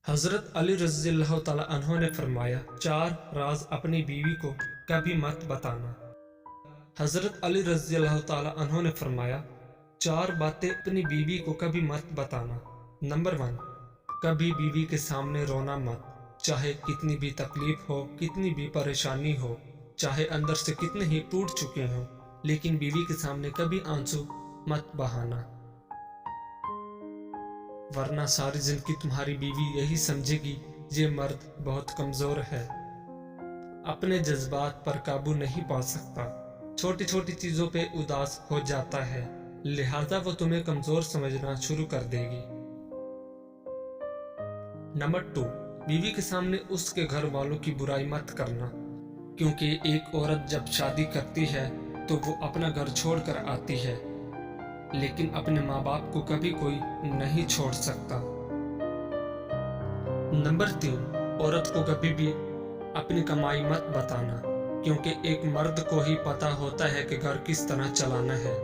हज़रत अली रज़ी अल्लाह ताला अन्हो ने फरमाया, 4 राज अपनी बीवी को कभी मत बताना। हज़रत अली रज़ी अल्लाह ताला अन्हो ने फरमाया, 4 बातें अपनी बीवी को कभी मत बताना। नंबर 1, कभी बीवी के सामने रोना मत। चाहे कितनी भी तकलीफ हो, कितनी भी परेशानी हो, चाहे अंदर से कितने ही टूट चुके हों, लेकिन बीवी के सामने कभी आंसू मत बहाना, वरना सारी जिंदगी तुम्हारी बीवी यही समझेगी ये मर्द बहुत कमजोर है, अपने जज्बात पर काबू नहीं पा सकता, छोटी छोटी चीजों पे उदास हो जाता है, लिहाजा वो तुम्हें कमजोर समझना शुरू कर देगी। नंबर 2, बीवी के सामने उसके घर वालों की बुराई मत करना, क्योंकि एक औरत जब शादी करती है तो वो अपना घर छोड़कर आती है, लेकिन अपने माँ बाप को कभी कोई नहीं छोड़ सकता। नंबर 3, औरत को कभी भी अपनी कमाई मत बताना, क्योंकि एक मर्द को ही पता होता है कि घर किस तरह चलाना है,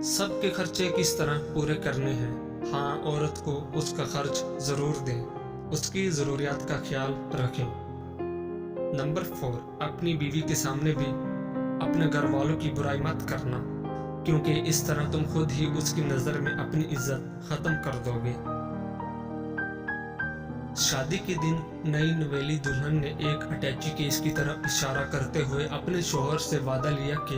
सबके खर्चे किस तरह पूरे करने हैं। हाँ, औरत को उसका खर्च जरूर दें, उसकी जरूरियात का ख्याल रखें। नंबर 4, अपनी बीवी के सामने भी अपने घर वालों की बुराई मत करना, क्योंकि इस तरह तुम खुद ही उसकी नजर में अपनी इज्जत खत्म कर दोगे। शादी के दिन नई नवेली दुल्हन ने एक अटैची केस की तरफ इशारा करते हुए अपने शोहर से वादा लिया कि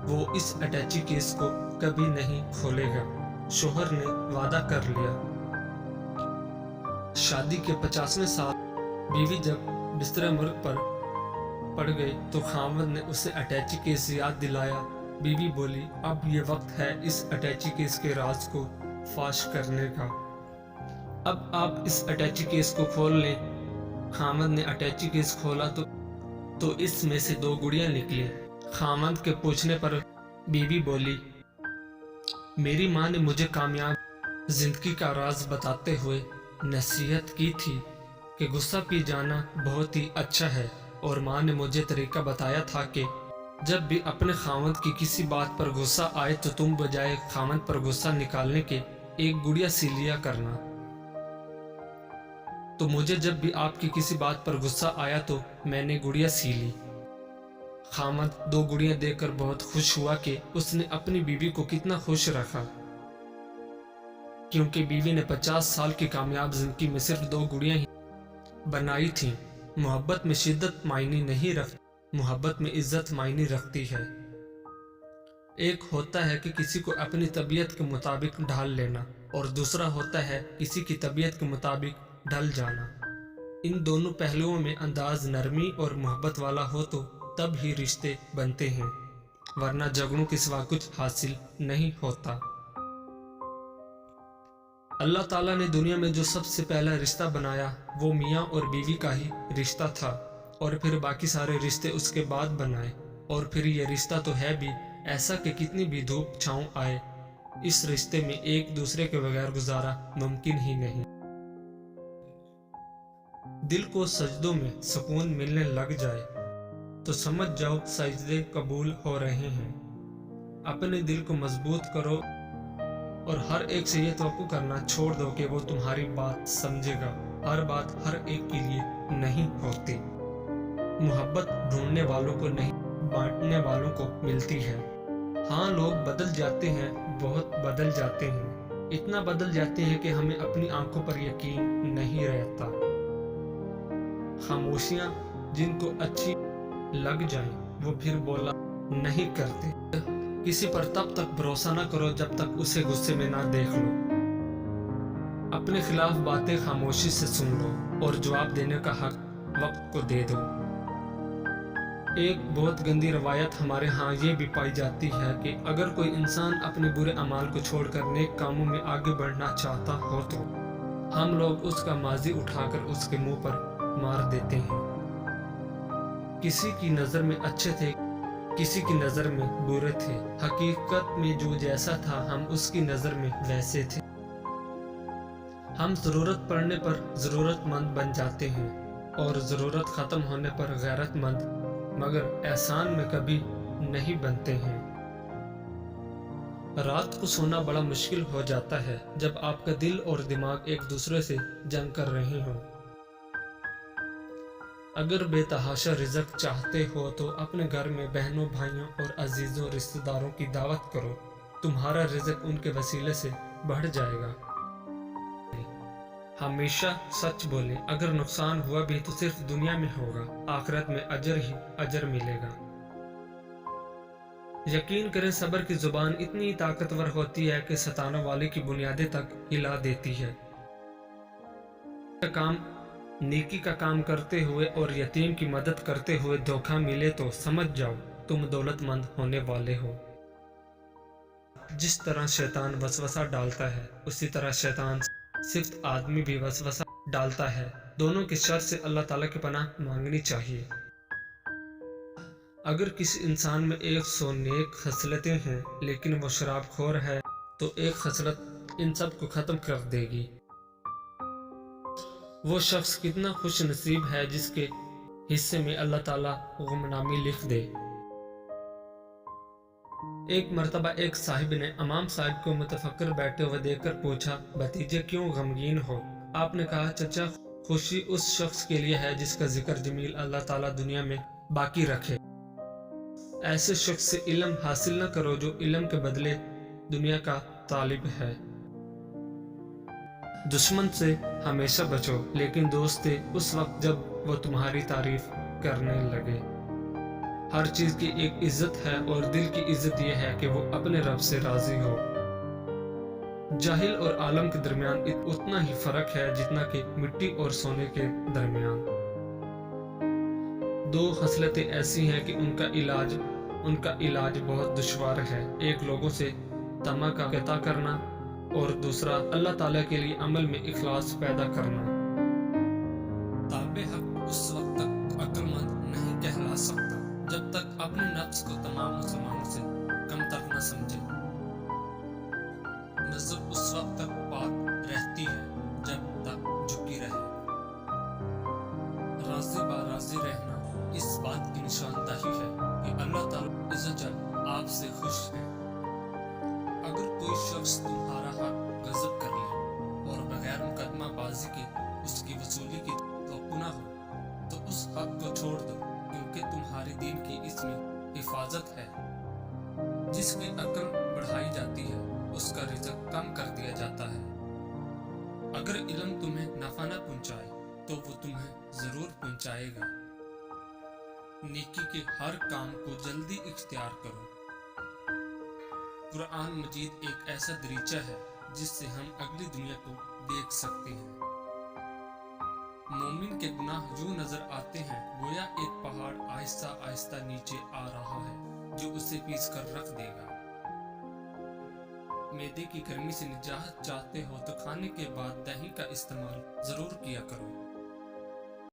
वो इस अटैची केस को कभी नहीं खोलेगा। शोहर ने वादा कर लिया। शादी के 50वें साल बीवी जब बिस्तर मुर्ग पर पड़ गई तो खामद ने उसे अटैची केस याद दिलाया। बीवी बोली, अब ये वक्त है इस अटैची केस के राज को फाश करने का, अब आप इस अटैची केस को खोल लें। खामद ने अटैची केस खोला तो इसमें से 2 गुड़ियां निकली। खामद के पूछने पर बीवी बोली, मेरी माँ ने मुझे कामयाब जिंदगी का राज बताते हुए नसीहत की थी कि गुस्सा पी जाना बहुत ही अच्छा है, और माँ ने मुझे तरीका बताया था कि जब भी अपने खामद की किसी बात पर गुस्सा आए तो तुम बजाय खामद पर गुस्सा निकालने के एक गुड़िया सी लिया करना। तो मुझे जब भी आपकी किसी बात पर गुस्सा आया तो मैंने गुड़िया सी ली। खामद 2 गुड़िया देखकर बहुत खुश हुआ कि उसने अपनी बीवी को कितना खुश रखा, क्योंकि बीवी ने 50 साल की कामयाब जिंदगी में सिर्फ 2 गुड़िया ही बनाई थी। मोहब्बत में शिद्दत मायने नहीं रखती, मोहब्बत में इज्जत मायने रखती है। एक होता है कि किसी को अपनी तबीयत के मुताबिक ढाल लेना, और दूसरा होता है किसी की तबीयत के मुताबिक ढल जाना। इन दोनों पहलुओं में अंदाज नरमी और मोहब्बत वाला हो तो तब ही रिश्ते बनते हैं, वरना झगड़ों के सिवा कुछ हासिल नहीं होता। अल्लाह ताला ने दुनिया में जो सबसे पहला रिश्ता बनाया वो मियाँ और बीवी का ही रिश्ता था, और फिर बाकी सारे रिश्ते उसके बाद बनाए। और फिर ये रिश्ता तो है भी ऐसा कि कितनी भी धूप छाँव आए, इस रिश्ते में एक दूसरे के बगैर गुजारा मुमकिन ही नहीं। दिल को सजदों में सुकून मिलने लग जाए तो समझ जाओ सजदे कबूल हो रहे हैं। अपने दिल को मजबूत करो और हर एक से ये तवक्को करना छोड़ दो कि वो तुम्हारी बात समझेगा। हर बात हर एक के लिए नहीं होती। मोहब्बत ढूंढने वालों को नहीं, बांटने वालों को मिलती है। हाँ, लोग बदल जाते हैं, बहुत बदल जाते हैं, इतना बदल जाते हैं कि हमें अपनी आंखों पर यकीन नहीं रहता। खामोशियां जिनको अच्छी लग जाएं, वो फिर बोला नहीं करते। किसी पर तब तक भरोसा ना करो जब तक उसे गुस्से में ना देख लो। अपने खिलाफ बातें खामोशी से सुन लो और जवाब देने का हक वक्त को दे दो। एक बहुत गंदी रवायत हमारे यहाँ ये भी पाई जाती है कि अगर कोई इंसान अपने बुरे अमाल को छोड़कर नेक कामों में आगे बढ़ना चाहता हो तो हम लोग उसका माजी उठाकर उसके मुंह पर मार देते हैं। किसी की नज़र में अच्छे थे, किसी की नज़र में बुरे थे। हकीकत में जो जैसा था हम उसकी नज़र में वैसे थे। हम ज़रूरत पड़ने पर ज़रूरतमंद बन जाते हैं और ज़रूरत ख़त्म होने पर गैरतमंद, मगर एहसान में कभी नहीं बनते हैं। रात को सोना बड़ा मुश्किल हो जाता है जब आपका दिल और दिमाग एक दूसरे से जंग कर रहे हों। अगर बेतहाशा रिज़्क चाहते हो तो अपने घर में बहनों, भाइयों और अजीज़ों रिश्तेदारों की दावत करो। तुम्हारा रिज़्क उनके वसीले से बढ़ जाएगा। हमेशा सच बोलें, अगर नुकसान हुआ भी तो सिर्फ दुनिया में होगा, आखिरत में अजर ही अजर मिलेगा। यकीन करें, सब्र की जुबान इतनी ताकतवर होती है कि सताने वाले की बुनियादें तक हिला देती है। नेकी का काम करते हुए और यतीम की मदद करते हुए धोखा मिले तो समझ जाओ तुम दौलतमंद होने वाले हो। जिस तरह शैतान वसवसा डालता है, उसी तरह शैतान सिर्फ आदमी भी वसवसा डालता है। दोनों के शर से अल्लाह ताला की पनाह मांगनी चाहिए। अगर किसी इंसान में 100 नेक खसलतें हैं लेकिन वो शराबखोर है तो एक खसलत इन सब को खत्म कर देगी। वो शख्स कितना खुश नसीब है जिसके हिस्से में अल्लाह ताला गुमनामी लिख दे। एक मर्तबा एक साहिब ने इमाम साहब को मुतफक्कर बैठे हुए देखकर पूछा, भतीजे क्यों गमगीन हो? आपने कहा, चचा खुशी उस शख्स के लिए है जिसका जिक्र जमील अल्लाह ताला दुनिया में बाकी रखे। ऐसे शख्स से इल्म हासिल न करो जो इल्म के बदले दुनिया का तालिब है। दुश्मन से हमेशा बचो, लेकिन दोस्त से उस वक्त जब वो तुम्हारी तारीफ करने लगे। हर चीज की एक इज्जत है और दिल की इज्जत यह है कि वो अपने रब से राजी हो। जाहिल और आलम के दरमियान उतना ही फर्क है जितना कि मिट्टी और सोने के दरमियान। दो खसलतें ऐसी हैं कि उनका इलाज बहुत दुश्वार है। एक लोगों से तमा का कता करना और दूसरा अल्लाह ताला के लिए अमल में इखलास पैदा करना। ताबे हक उस वक्त तक अक्लमंद नहीं कहला सकता जब तक अपने नफ्स को तमाम मुसलमानों से कमतर न समझे। नजर उस वक्त तक पाक रहती है जब तक झुकी रहे। राज़ी बाराज़ी रहना इस बात की निशानदाही है कि अल्लाह ताला इज़्ज़त आपसे खुश है। अगर कोई शख्स तुम्हारा हक गजब कर ले और बगैर मुकदमा बाजी के उसकी वसूली की तवक्कुना हो तो उस हक को छोड़ दो, क्योंकि तुम्हारे दीन की इसमें हिफाजत है। जिसकी अक्ल बढ़ाई जाती है उसका रिज़्क कम कर दिया जाता है। अगर इल्म तुम्हें नफा न पहुंचाए तो वो तुम्हें जरूर पहुंचाएगा। नेकी के हर काम को जल्दी इख्तियार करो। कुरान मजीद एक ऐसा दरीचा है जिससे हम अगली दुनिया को देख सकते हैं। मोमिन के गुनाह यूं नजर आते हैं गोया एक पहाड़ आहिस्ता आहिस्ता नीचे आ रहा है जो उसे पीस कर रख देगा। मैदे की गर्मी से निजात चाहते हो तो खाने के बाद दही का इस्तेमाल जरूर किया करो।